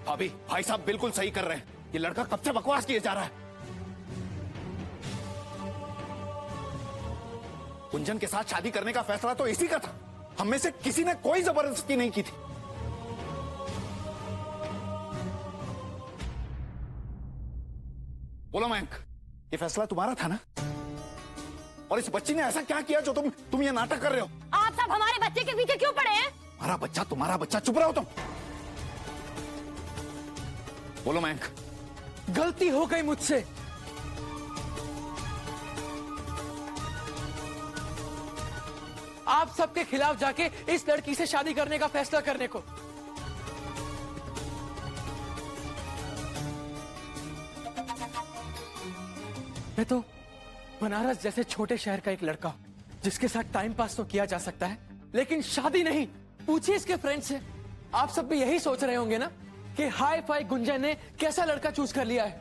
भाभी, भाई साहब बिल्कुल सही कर रहे हैं। ये लड़का कब से बकवास किए जा रहा है। गुंजन के साथ शादी करने का फैसला तो इसी का था। हम में से किसी ने कोई जबरदस्ती नहीं की थी। बोलो मयंक, ये फैसला तुम्हारा था ना? और इस बच्ची ने ऐसा क्या किया जो तुम ये नाटक कर रहे हो? आप सब हमारे बच्चे के पीछे क्यों पड़े हैं? हमारा बच्चा, तुम्हारा बच्चा, चुप रहो तुम। बोलो मयंक। गलती हो गई मुझसे। आप सबके खिलाफ जाके इस लड़की से शादी करने का फैसला करने को। मैं तो बनारस जैसे छोटे शहर का एक लड़का हूं जिसके साथ टाइम पास तो किया जा सकता है, लेकिन शादी नहीं। पूछिए इसके फ्रेंड्स से। आप सब भी यही सोच रहे होंगे ना कि हाई फाई गुंजन ने कैसा लड़का चूज कर लिया है।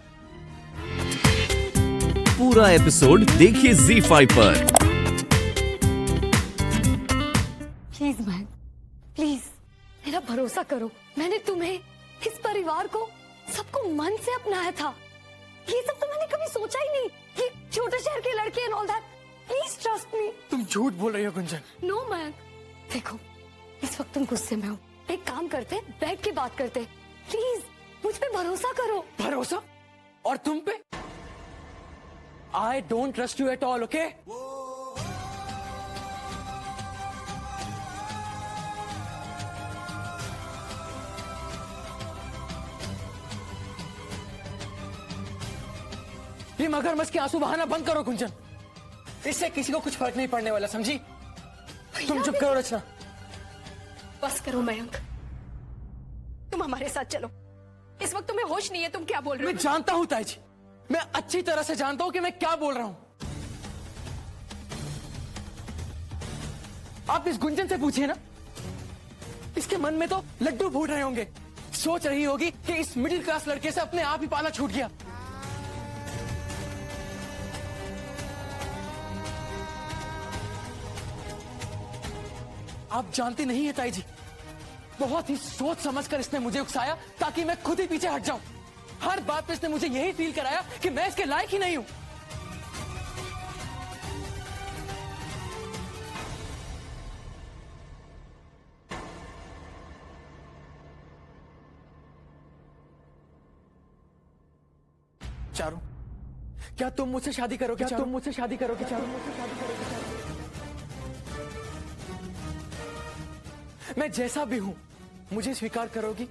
पूरा एपिसोड देखिए ZEE5 पर। प्लीज मैम, प्लीज मेरा भरोसा करो। मैंने तुम्हें, इस परिवार को, सबको मन से अपनाया था। ये सब तो मैंने कभी सोचा ही नहीं। ये छोटे शहर के लड़के and all that. Please trust me. तुम झूठ बोल रही हो गुंजन। नो मैम, देखो इस वक्त तुम गुस्से में हो। एक काम करते, बैठ के बात करते। प्लीज मुझ पे भरोसा करो। भरोसा? और तुम पे? I don't trust you at all, okay? ये मगरमच्छ के आंसू बहाना बंद करो गुंजन। इससे किसी को कुछ फर्क नहीं पड़ने वाला, समझी? तुम चुप करो रचना। बस करो मयंक, तुम हमारे साथ चलो। इस वक्त तुम्हें होश नहीं है, तुम क्या बोल रहे हो? मैं जानता हूं ताई जी, मैं अच्छी तरह से जानता हूं कि मैं क्या बोल रहा हूं। आप इस गुंजन से पूछिए ना, इसके मन में तो लड्डू फूट रहे होंगे। सोच रही होगी कि इस मिडिल क्लास लड़के से अपने आप ही पाला छूट गया। आप जानती नहीं है ताई जी, बहुत ही सोच समझकर इसने मुझे उकसाया ताकि मैं खुद ही पीछे हट जाऊं। हर बात पे इसने मुझे यही फील कराया कि मैं इसके लायक ही नहीं हूं। चारू, क्या तुम मुझसे शादी करोगे? क्या तुम मुझसे शादी करोगे? चारू, मुझसे शादी करोगे? चारू? मैं जैसा भी हूं, मुझे स्वीकार करोगी?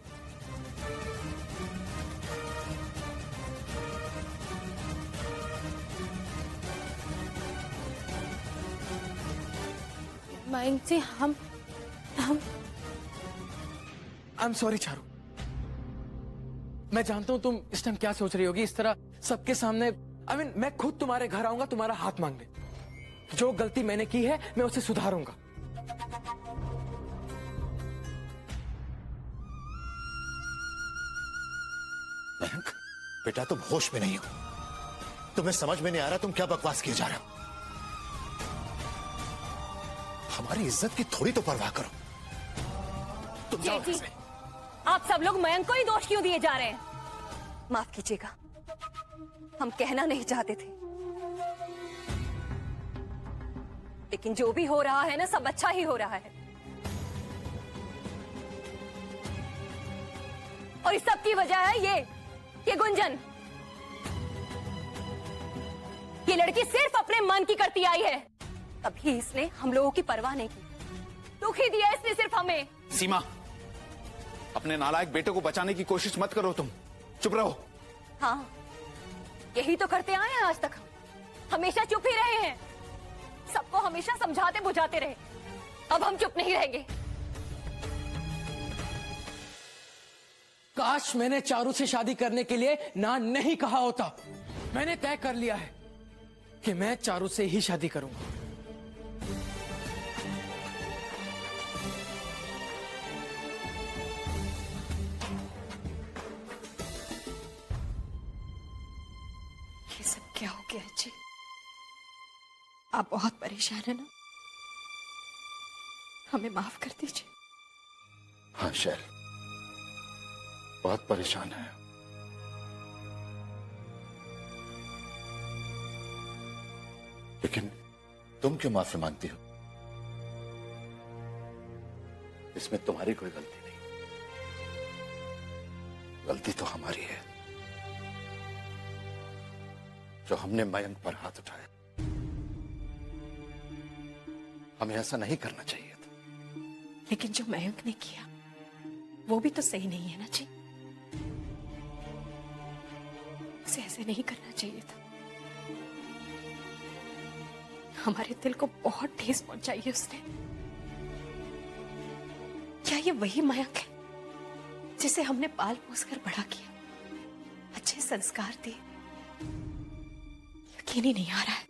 मयंक जी, हम आई एम सॉरी चारू। मैं जानता हूं तुम इस टाइम क्या सोच रही होगी। इस तरह सबके सामने मैं खुद तुम्हारे घर आऊंगा तुम्हारा हाथ मांगने। जो गलती मैंने की है मैं उसे सुधारूंगा। मयंक, बेटा तुम होश में नहीं हो। तुम्हें समझ में नहीं आ रहा तुम क्या बकवास किए जा रहे हो। हमारी इज्जत की थोड़ी तो परवाह करो। तुम जाओ जी, यहाँ से। आप सब लोग मयंक को ही दोष क्यों दिए जा रहे हैं? माफ कीजिएगा, हम कहना नहीं चाहते थे, लेकिन जो भी हो रहा है ना, सब अच्छा ही हो रहा है। और इस सब की वजह है ये गुंजन। ये लड़की सिर्फ अपने मन की करती आई है, कभी इसने हम लोगों की परवाह नहीं की। दुखी दिया इसने सिर्फ हमें। सीमा, अपने नालायक बेटे को बचाने की कोशिश मत करो तुम। चुप रहो। हाँ, यही तो करते आए हैं आज तक। हमेशा चुप ही रहे हैं, सबको हमेशा समझाते बुझाते रहे। अब हम चुप नहीं रहेंगे। काश मैंने चारू से शादी करने के लिए ना नहीं कहा होता। मैंने तय कर लिया है कि मैं चारू से ही शादी करूंगा। ये सब क्या हो गया जी? आप बहुत परेशान है ना? हमें माफ कर दीजिए। हाँ शैल, बहुत परेशान है। लेकिन तुम क्यों माफी मांगती हो? इसमें तुम्हारी कोई गलती नहीं, गलती तो हमारी है जो हमने मयंक पर हाथ उठाया। हमें ऐसा नहीं करना चाहिए था। लेकिन जो मयंक ने किया वो भी तो सही नहीं है ना जी। उसे ऐसे नहीं करना चाहिए था। हमारे दिल को बहुत ठेस पहुंचाई है उसने। क्या ये वही मयंक है जिसे हमने पाल पोस कर बड़ा किया, अच्छे संस्कार दिए? यकीन ही नहीं आ रहा है,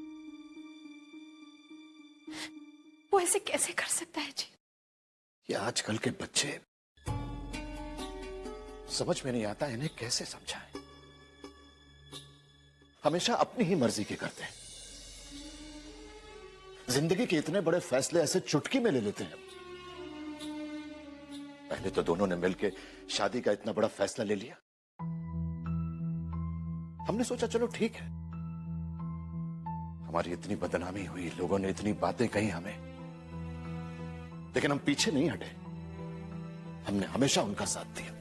वो ऐसे कैसे कर सकता है जी? ये आजकल के बच्चे, समझ में नहीं आता इन्हें कैसे समझाएं। हमेशा अपनी ही मर्जी के करते हैं। जिंदगी के इतने बड़े फैसले ऐसे चुटकी में ले लेते हैं। पहले तो दोनों ने मिलकर शादी का इतना बड़ा फैसला ले लिया। हमने सोचा चलो ठीक है, हमारी इतनी बदनामी हुई, लोगों ने इतनी बातें कही हमें, लेकिन हम पीछे नहीं हटे। हमने हमेशा उनका साथ दिया।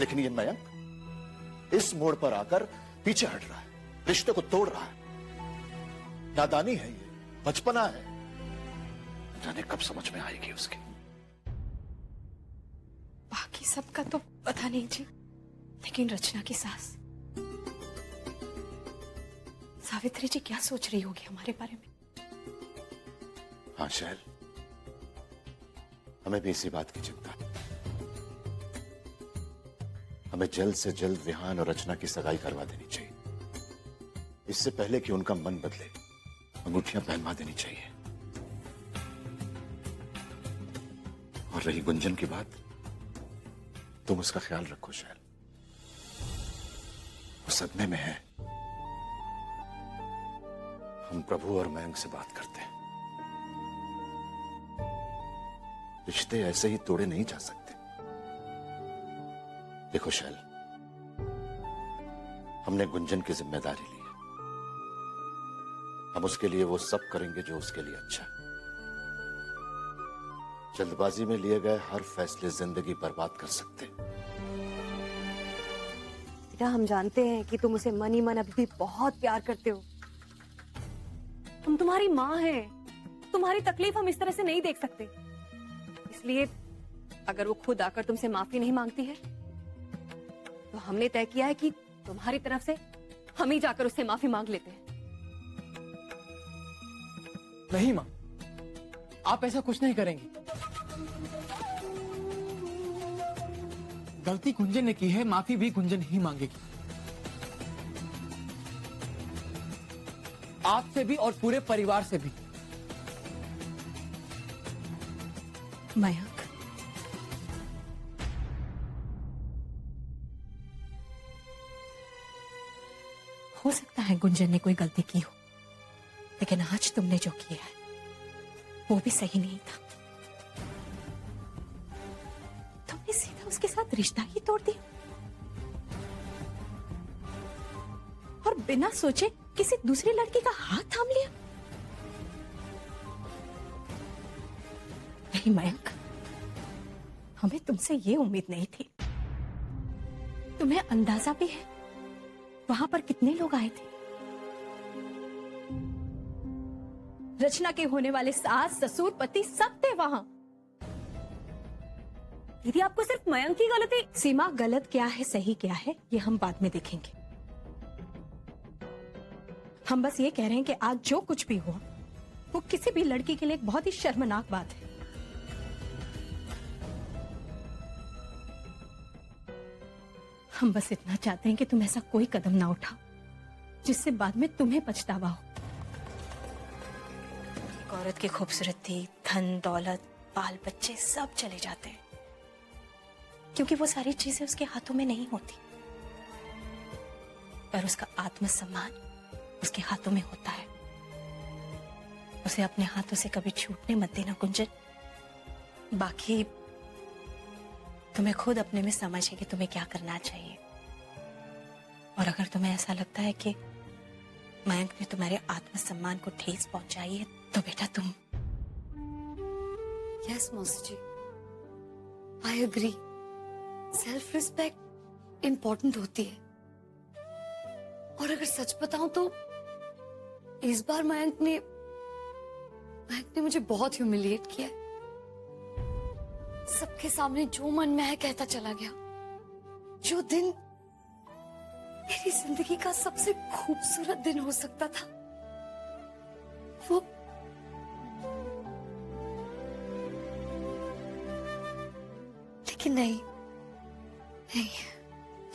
लेकिन ये मयंक इस मोड़ पर आकर पीछे हट रहा है, रिश्ते को तोड़ रहा है। नादानी है ये, बचपना है, जाने कब समझ में आएगी उसकी। बाकी सबका तो पता नहीं जी, लेकिन रचना की सास सावित्री जी क्या सोच रही होगी हमारे बारे में? हाँ शैल, हमें भी इसी बात की चिंता है। हमें जल्द से जल्द विहान और रचना की सगाई करवा देनी चाहिए। इससे पहले कि उनका मन बदले, अंगूठियां पहनवा देनी चाहिए। और रही गुंजन की बात, तुम उसका ख्याल रखो शैल, वो सदमे में है। हम प्रभु और मयंक से बात करते हैं। रिश्ते ऐसे ही तोड़े नहीं जा सकते। देखो शैल, हमने गुंजन की जिम्मेदारी ली है। हम उसके लिए वो सब करेंगे जो उसके लिए अच्छा है। जल्दबाजी में लिए गए हर फैसले जिंदगी बर्बाद कर सकते। बेटा, हम जानते हैं कि तुम उसे मन ही मन अभी भी बहुत प्यार करते हो। हम तुम्हारी माँ हैं, तुम्हारी तकलीफ हम इस तरह से नहीं देख सकते। इसलिए अगर वो खुद आकर तुमसे माफी नहीं मांगती है, तो हमने तय किया है कि तुम्हारी तरफ से हम ही जाकर उससे माफी मांग लेते हैं। नहीं मां, आप ऐसा कुछ नहीं करेंगी। गलती गुंजन ने की है, माफी भी गुंजन ही मांगेगी। आपसे भी और पूरे परिवार से भी। मयंक, हो सकता है गुंजन ने कोई गलती की हो, लेकिन आज तुमने जो किया है वो भी सही नहीं था। तुमने सीधा उसके साथ रिश्ता ही तोड़ दिया और बिना सोचे किसी दूसरी लड़की का हाथ थाम लिया। नहीं मयंक, हमें तुमसे ये उम्मीद नहीं थी। तुम्हें अंदाजा भी है वहां पर कितने लोग आए थे? रचना के होने वाले सास, ससुर, पति सब थे वहां। दीदी, आपको सिर्फ मयंक की गलती। सीमा, गलत क्या है सही क्या है ये हम बाद में देखेंगे। हम बस ये कह रहे हैं कि आज जो कुछ भी हुआ वो किसी भी लड़की के लिए एक बहुत ही शर्मनाक बात है। हम बस इतना चाहते हैं कि तुम ऐसा कोई कदम ना उठाओ जिससे बाद में तुम्हें पछतावा हो। एक औरत की खूबसूरती, धन दौलत, बाल बच्चे सब चले जाते हैं क्योंकि वो सारी चीजें उसके हाथों में नहीं होती, पर उसका आत्मसम्मान उसके हाथों में होता है। उसे अपने हाथों से कभी छूटने मत देना गुंजन। बाकी तुम्हें खुद अपने में समझ है कि तुम्हें क्या करना चाहिए। और अगर तुम्हें ऐसा लगता है कि मयंक ने तुम्हारे आत्मसम्मान को ठेस पहुंचाई है तो बेटा तुम यस मौसी ji, I agree. Self respect important होती है। और अगर सच बताऊं तो इस बार मयंक ने मुझे बहुत ह्यूमिलिएट किया है। सबके सामने जो मन में है कहता चला गया। जो दिन मेरी जिंदगी का सबसे खूबसूरत दिन हो सकता था, वो लेकिन नहीं।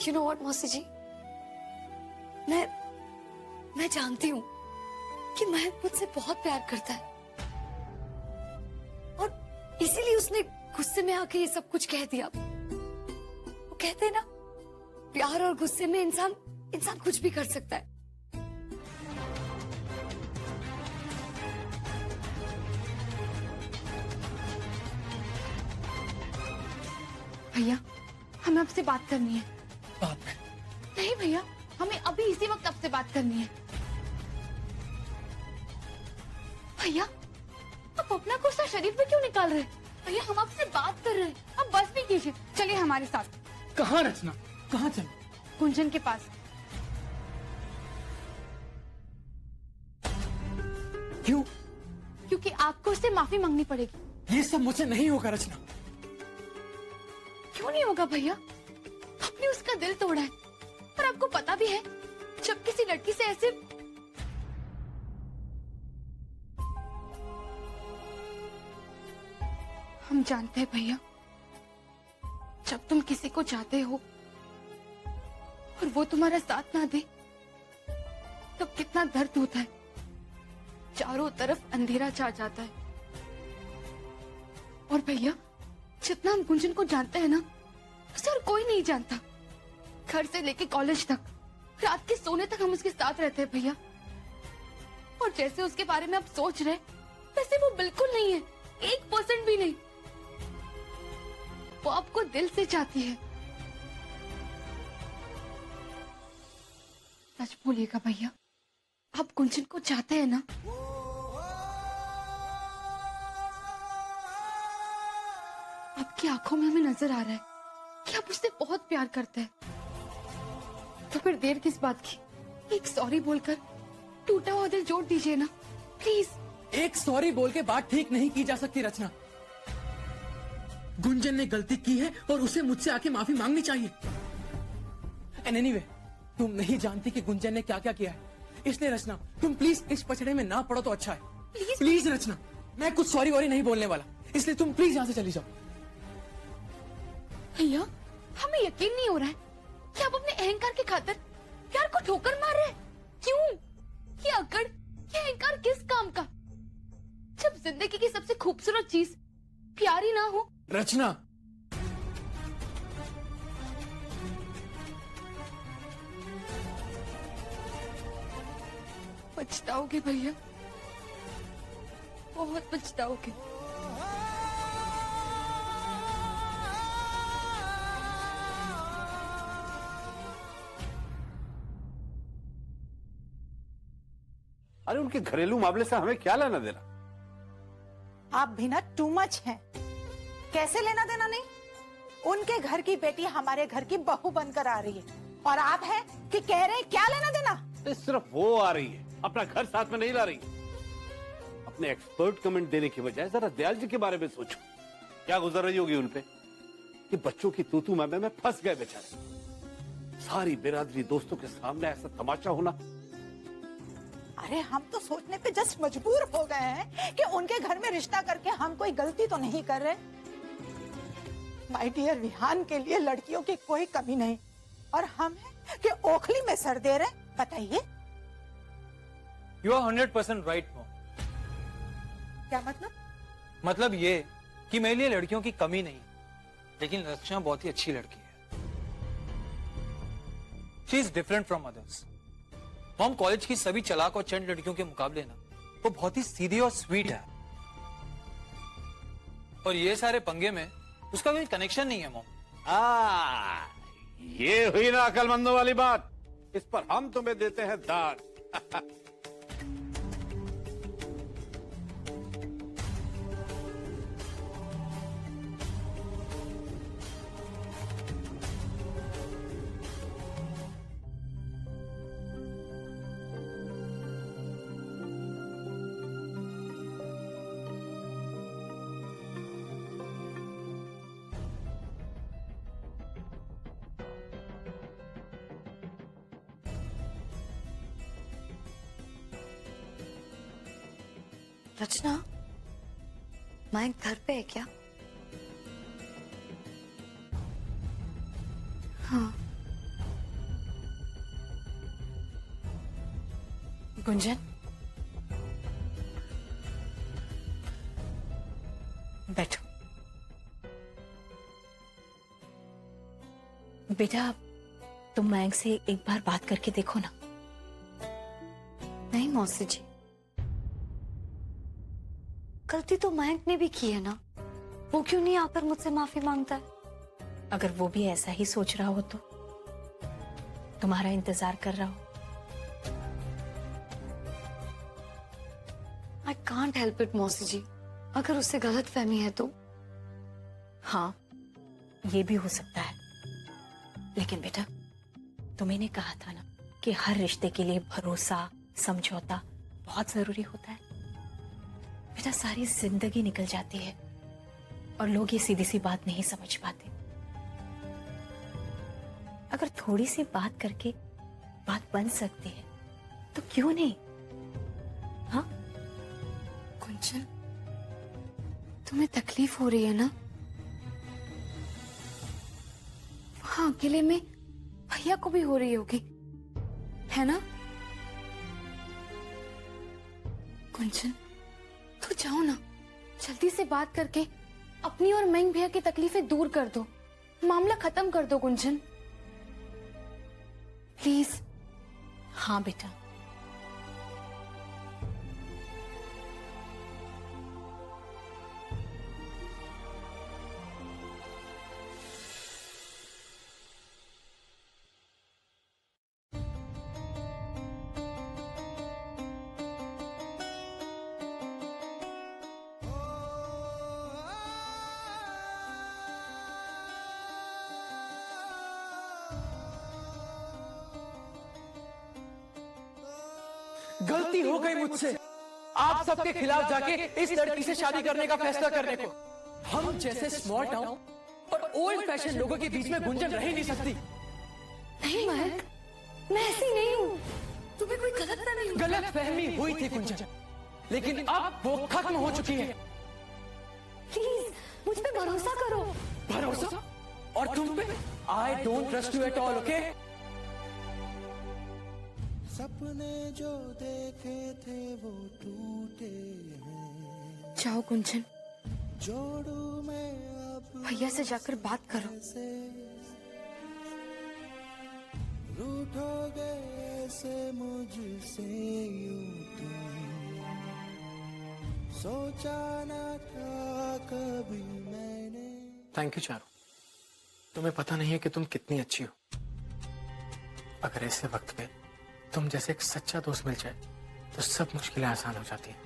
यू नो व्हाट मौसी जी, मैं जानती हूं कि मयंक मुझसे बहुत प्यार करता है और इसीलिए उसने गुस्से में आके ये सब कुछ कह दिया। वो कहते हैं ना, प्यार और गुस्से में इंसान कुछ भी कर सकता है। भैया, हमें आपसे बात करनी है। बाद में। नहीं भैया, हमें अभी इसी वक्त आपसे बात करनी है। भैया, आप अपना गुस्सा शरीर पे क्यों निकाल रहे हैं? भैया, हम आपसे बात कर रहे हैं, आप बस भी कीजिए। चलिए हमारे साथ। कहाँ रचना, कहाँ चलो? गुंजन के पास। क्यों? क्योंकि आपको उससे माफी मांगनी पड़ेगी। ये सब मुझसे नहीं होगा रचना। क्यों नहीं होगा भैया? आपने उसका दिल तोड़ा है और आपको पता भी है, जब किसी लड़की से ऐसे हम जानते हैं भैया, जब तुम किसी को चाहते हो और वो तुम्हारा साथ ना दे तो कितना दर्द होता है। चारों तरफ अंधेरा छा जाता है। और भैया, जितना हम गुंजन को जानते हैं ना, उसे और कोई नहीं जानता। घर से लेके कॉलेज तक, रात के सोने तक हम उसके साथ रहते हैं भैया। और जैसे उसके बारे में आप सोच रहे, वैसे वो बिल्कुल नहीं है, 1% भी नहीं। वो आपको दिल से चाहती है। सच बोलिएगा भैया, आप गुंजन को चाहते हैं ना? आपकी आंखों में हमें नजर आ रहा है कि आप उससे बहुत प्यार करते हैं। तो फिर देर किस बात की? एक सॉरी बोलकर टूटा हुआ दिल जोड़ दीजिए ना, प्लीज। एक सॉरी बोल के बात ठीक नहीं की जा सकती रचना। गुंजन ने गलती की है और उसे मुझसे आके माफी मांगनी चाहिए। एंड एनीवे, तुम नहीं जानती कि गुंजन ने क्या क्या किया है, इसलिए रचना तुम प्लीज इस पचड़े में ना पड़ो तो अच्छा है। प्लीज रचना, मैं कुछ सॉरी वॉरी नहीं बोलने वाला, इसलिए तुम प्लीज यहाँ से चली जाओ। भैया, हमें यकीन नहीं हो रहा है कि आप अपने अहंकार की खातिर प्यार को ठोकर मार रहे हैं। क्यों? ये अकड़, ये अहंकार किस काम का, जब जिंदगी की सबसे खूबसूरत चीज प्यार ही ना हो। रचना, पछताओगे भैया, बहुत पछताओगे। अरे उनके घरेलू मामले से हमें क्या लेना देना? आप भी ना टू मच हैं। कैसे लेना देना नहीं? उनके घर की बेटी हमारे घर की बहू बनकर आ रही है और आप हैं कि कह रहे हैं क्या लेना देना? सिर्फ वो आ रही है, अपना घर साथ में नहीं ला रही। अपने एक्सपर्ट कमेंट देने की बजाय जरा दयाल जी के बारे में सोचो, क्या गुजर रही होगी उनपे कि बच्चों की तूतू मैमे में फंस गए बेचारे। सारी बिरादरी दोस्तों के सामने ऐसा तमाशा होना। अरे हम तो सोचने पे जस्ट मजबूर हो गए हैं कि उनके घर में रिश्ता करके हम कोई गलती तो नहीं कर रहे। माय डियर विहान के लिए लड़कियों की कोई कमी नहीं और हम हैं कि ओखली में सर दे रहे। बताइए। You are 100% right, mom. क्या मतलब? मतलब ये कि मेरे लिए लड़कियों की कमी नहीं, लेकिन रचना बहुत ही अच्छी लड़की है। She is different from others. Mom, college की सभी चालाक और चंड लड़कियों के मुकाबले ना वो बहुत ही सीधी और स्वीट है। और ये सारे पंगे में उसका कोई कनेक्शन नहीं है मॉम। ये हुई ना अकलमंदों वाली बात। इस पर हम तुम्हें देते हैं दाग। रचना, मयंक घर पे है क्या? हाँ। गुंजन, बैठो। बेटा, तुम मयंक से एक बार बात करके देखो ना। नहीं मौसी जी, गलती तो मयंक ने भी की है ना। वो क्यों नहीं आकर मुझसे माफी मांगता है? अगर वो भी ऐसा ही सोच रहा हो तो तुम्हारा इंतजार कर रहा हो। आई कांट हेल्प इट मौसी जी, अगर उससे गलत फहमी है तो। हाँ, ये भी हो सकता है, लेकिन बेटा तुम्हें कहा था ना कि हर रिश्ते के लिए भरोसा, समझौता बहुत जरूरी होता है। बेटा, सारी जिंदगी निकल जाती है और लोग ये सीधी सी बात नहीं समझ पाते। अगर थोड़ी सी बात करके बात बन सकती है तो क्यों नहीं? हाँ गुंजन, तुम्हें तकलीफ हो रही है ना? हाँ, अकेले में भैया को भी हो रही होगी, है ना? गुंजन, तो जाओ ना, जल्दी से बात करके अपनी और मयंक भैया की तकलीफें दूर कर दो, मामला खत्म कर दो गुंजन, प्लीज। हाँ बेटा, गलती हो गई मुझसे आप सबके खिलाफ जाके इस लड़की से शादी करने का फैसला करने को। हम जैसे स्मॉल टाउन और ओल्ड फैशन लोगों के बीच में गुंजन रह ही नहीं सकती। नहीं मयंक, मैं ऐसी नहीं हूँ। तुम्हें कोई गलत फहमी हुई थी गुंजन, लेकिन अब वो खत्म हो चुकी है। प्लीज मुझ पे भरोसा करो। भरोसा? और तुम पे? I don't trust you at all, okay? सपने जो देखे थे वो टूटे हैं। जाओ गुंजन, जोड़ू मैं अब भैया से जाकर बात करो। रूठोगे ऐसे मुझसे यूं तुम, सोचा न था कभी मैंने। थैंक यू चारू, तुम्हें पता नहीं है कि तुम कितनी अच्छी हो। अगर ऐसे वक्त पे तुम जैसे एक सच्चा दोस्त मिल जाए तो सब मुश्किलें आसान हो जाती हैं।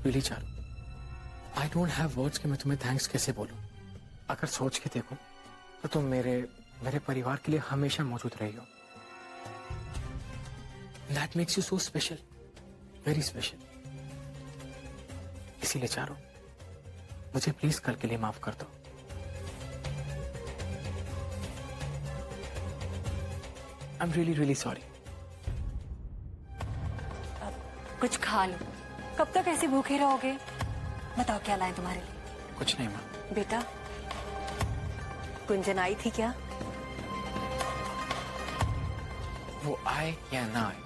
Really Charu, I don't have words कि मैं तुम्हें थैंक्स कैसे बोलूं। अगर सोच के देखो तो तुम मेरे परिवार के लिए हमेशा मौजूद रही हो। That makes you so special, very special. इसीलिए चारू, मुझे प्लीज कल के लिए माफ कर दो। I'm really, really sorry. कुछ खा लो, कब तक ऐसे भूखे रहोगे? बताओ क्या लाएं तुम्हारे लिए? कुछ नहीं माँ। बेटा, गुंजन आई थी क्या? वो आए या ना आए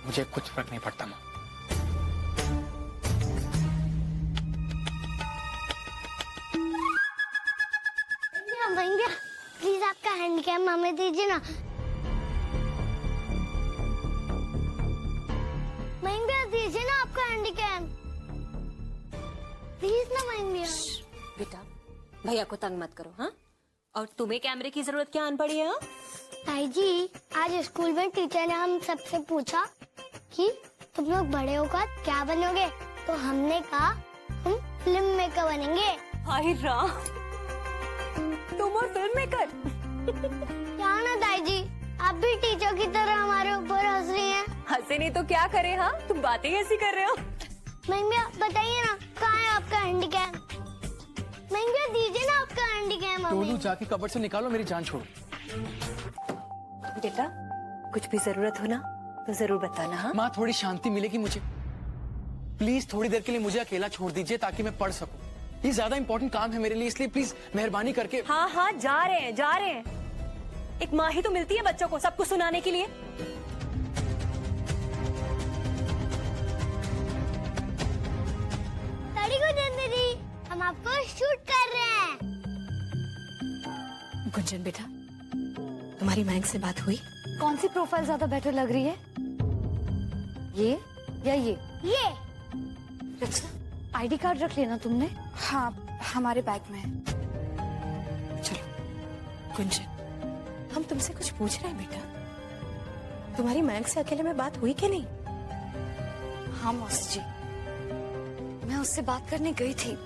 मुझे कुछ फर्क नहीं पड़ता माँ। भैया प्लीज आपका हैंड कैम हमें दीजिए ना। दीजिए ना आपका हैंडी कैम। ना महिंद्या। बेटा भैया को तंग मत करो, हाँ? और तुम्हें कैमरे की जरूरत क्या आन पड़ी है? हाँ? ताई जी, आज स्कूल में टीचर ने हम सबसे पूछा कि तुम लोग बड़े होकर क्या बनोगे, तो हमने कहा हम फिल्म मेकर बनेंगे। हाय राम, तुम और फिल्म मेकर? क्या ना ताई जी, आप भी टीचर की तरह हमारे ऊपर हंस रही हैं। हंसे नहीं तो क्या करे? हाँ, तुम बातें कैसी कर रहे हो? महिंद्या बताइए ना, कहाँ है आपका हैंडीकैम? महिंद्या दीजिए ना आपका हैंडीकैम। टोलू जाके कबर्ड से निकालो, मेरी जान छोड़ो। बेटा कुछ भी जरूरत हो ना तो जरूर बताना। हाँ माँ, थोड़ी शांति मिलेगी मुझे? प्लीज थोड़ी देर के लिए मुझे अकेला छोड़ दीजिए ताकि मैं पढ़ सकूं। ये ज्यादा इंपॉर्टेंट काम है मेरे लिए, इसलिए प्लीज मेहरबानी करके। हाँ हाँ, जा रहे हैं जा रहे हैं। एक माँ ही तो मिलती है बच्चों को सब कुछ सुनाने के लिए। दीदी, हम आपको शूट कर रहे हैं। गुंजन बेटा, तुम्हारी मयंक से बात हुई? कौन सी प्रोफाइल ज्यादा बेटर लग रही है, ये या ये? रचना, आईडी कार्ड रख लिया ना तुमने? हाँ, हमारे बैग में है। चलो गुंजन, हम तुमसे कुछ पूछ रहे हैं बेटा। तुम्हारी मयंक से अकेले में बात हुई कि नहीं? हाँ मौसी जी, मैं उससे बात करने गई थी,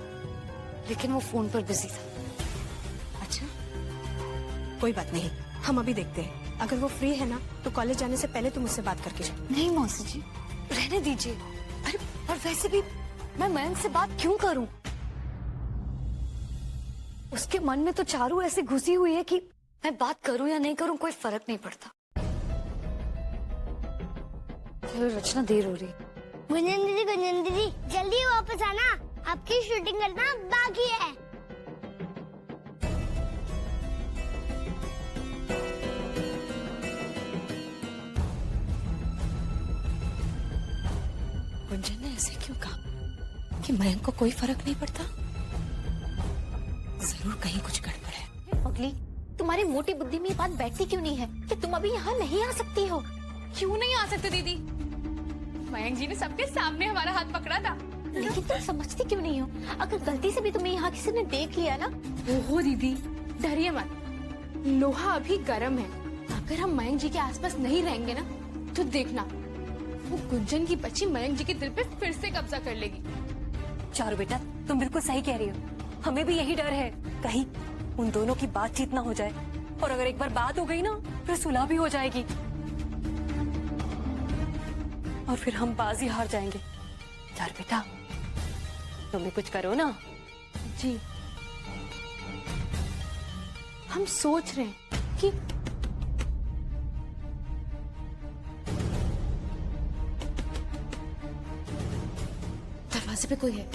लेकिन वो फोन पर बिजी था। अच्छा, कोई बात नहीं, हम अभी देखते हैं। अगर वो फ्री है ना तो कॉलेज जाने से पहले तुम उससे बात करके जाओ। नहीं मौसी जी, रहने दीजिए। अरे और वैसे भी मैं मयंक से बात क्यों करूं? उसके मन में तो चारू ऐसे घुसी हुई है कि मैं बात करूं या नहीं करूं कोई फर्क नहीं पड़ता। चलो रचना, देर हो रही। गुंजन दीदी जल्दी वापस आना, आपकी शूटिंग करना बाकी है। गुंजन ने ऐसे क्यों कहा कि मयंक को कोई फर्क नहीं पड़ता? जरूर कहीं कुछ गड़बड़ है। पगली, तुम्हारी मोटी बुद्धि में ये बात बैठती क्यों नहीं है कि तुम अभी यहाँ नहीं आ सकती हो? क्यों नहीं आ सकते दीदी? मयंक जी ने सबके सामने हमारा हाथ पकड़ा था। लेकिन तुम समझती क्यों नहीं हो? अगर गलती से भी तुम्हें यहाँ किसी ने देख लिया ना। ओहो दीदी, डरिए मत, लोहा अभी गर्म है। अगर हम मयंक जी के आसपास नहीं रहेंगे ना तो देखना, वो गुंजन की बच्ची मयंक जी के दिल पे फिर से कब्जा कर लेगी। चारू बेटा, तुम बिल्कुल सही कह रही हो। हमें भी यही डर है, कहीं उन दोनों की बातचीत ना हो जाए, और अगर एक बार बात हो गई ना फिर सुलह भी हो जाएगी और फिर हम बाजी हार जाएंगे। चारू बेटा, तुम भी कुछ करो ना। जी, हम सोच रहे हैं कि दरवाजे पे कोई है।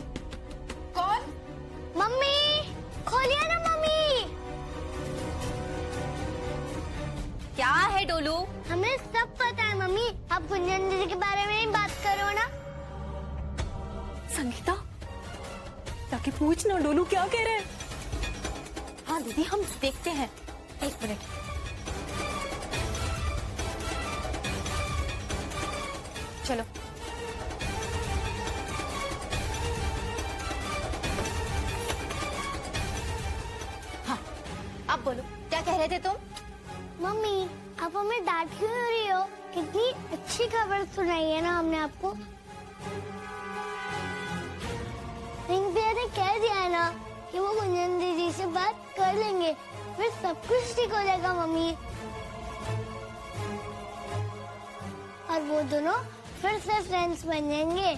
कौन? मम्मी खोलिए ना मम्मी। क्या है डोलू? हमें सब पता है मम्मी, आप गुंजन दीदी के बारे में ही बात करो ना। संगीता, ताकि पूछ ना डोलू क्या कह रहे हैं। हाँ दीदी, हम देखते हैं, एक मिनट। चलो। हाँ, अब बोलो, क्या कह रहे थे तुम? मम्मी आप हमें डांट क्यों रही हो? कितनी अच्छी खबर सुनाई है ना हमने आपको। रिंग भैया ने कह दिया है ना कि वो गुंजन दीदी से बात कर लेंगे, फिर सब कुछ ठीक हो जाएगा मम्मी। और वो दोनों फिर से फ्रेंड्स बन जाएंगे।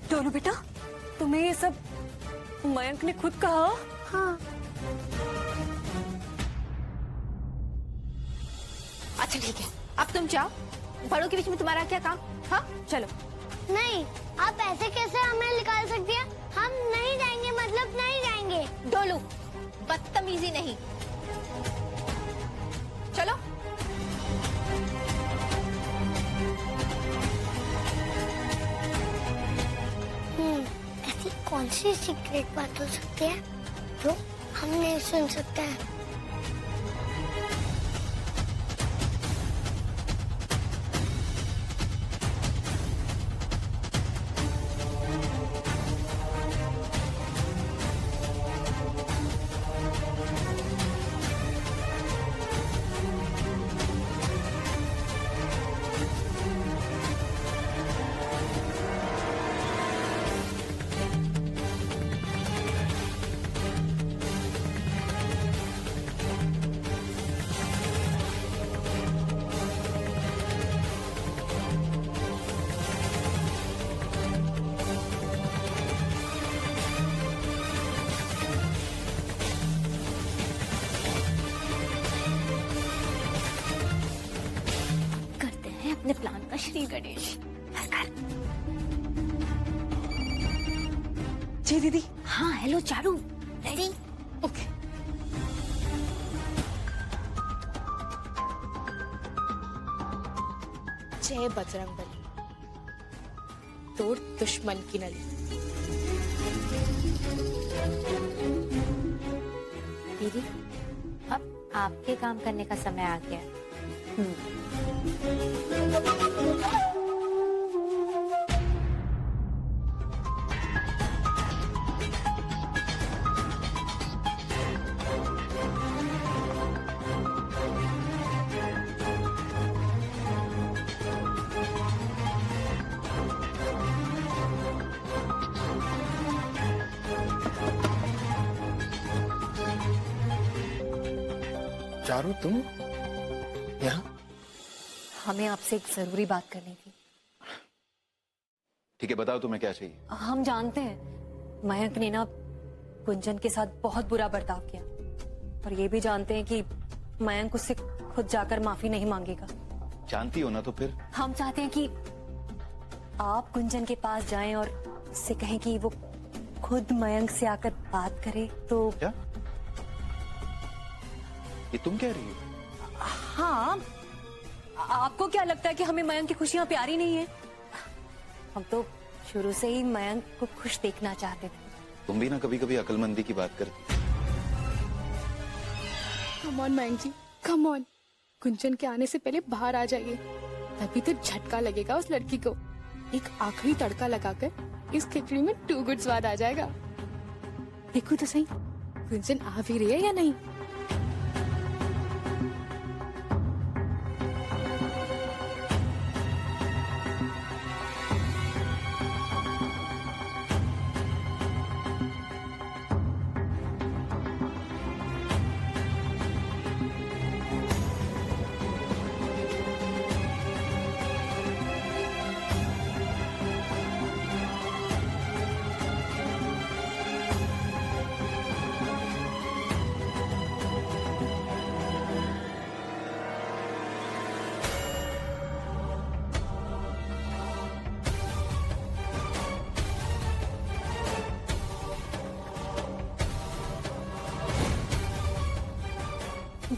डोलू बेटा, तुम्हें ये सब मयंक ने खुद कहा? हाँ। अच्छा ठीक है, अब तुम जाओ, बड़ों के बीच में तुम्हारा क्या काम? हाँ चलो। नहीं, आप ऐसे कैसे हमें निकाल सकती हैं? हम नहीं जाएंगे मतलब नहीं जाएंगे। डोलू, बदतमीजी नहीं, चलो। ऐसी कौन सी सीक्रेट बात हो सकती है जो हम नहीं सुन सकते हैं? अपने प्लान का श्री गणेश। जी दीदी। हाँ हेलो चारू, रेडी? ओके। जय बजरंगबली, तोड़ दुश्मन की नली। दीदी, अब आपके काम करने का समय आ गया है। चारू तुम यहाँ? हमें आपसे एक जरूरी बात करनी थी। ठीक है, बताओ तुम्हें क्या चाहिए। हम जानते हैं मयंक ने ना गुंजन के साथ बहुत बुरा बर्ताव किया, और ये भी जानते हैं कि मयंक उससे खुद जाकर माफी नहीं मांगेगा। जानती हो ना तो फिर? हम चाहते हैं कि आप गुंजन के पास जाएं और उससे कहें कि वो खुद मयंक से आकर बात करे। तो क्या ये तुम कह रही हो? हाँ, आपको क्या लगता है कि हमें मयंक की खुशियां प्यारी नहीं है? हम तो शुरू से ही मयंक को खुश देखना चाहते थे। तुम भी ना कभी कभी अक्लमंदी की बात करती। Come on Mayank ji, come on. Gunjan के आने से पहले बाहर आ जाइए, तभी तो झटका लगेगा उस लड़की को। एक आखिरी तड़का लगाकर इस खिचड़ी में टू गुड स्वाद आ जाएगा। देखो तो सही, गुंजन आ भी रही है या नहीं।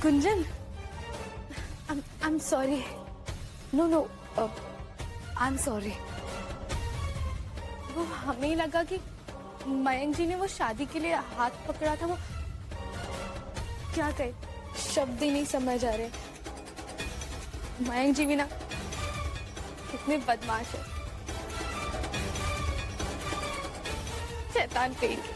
Gunjan, I'm sorry. No, I'm sorry. वो हमें लगा कि मयंक जी ने वो शादी के लिए हाथ पकड़ा था। वो क्या कहे, शब्द ही नहीं समझ आ रहे। मयंक जी भी ना कितने बदमाश है, शैतान कहीं के।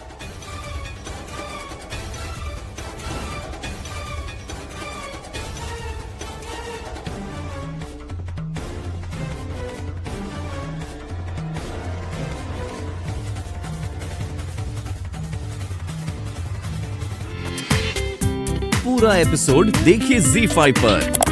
पूरा एपिसोड देखिए ZEE5 पर।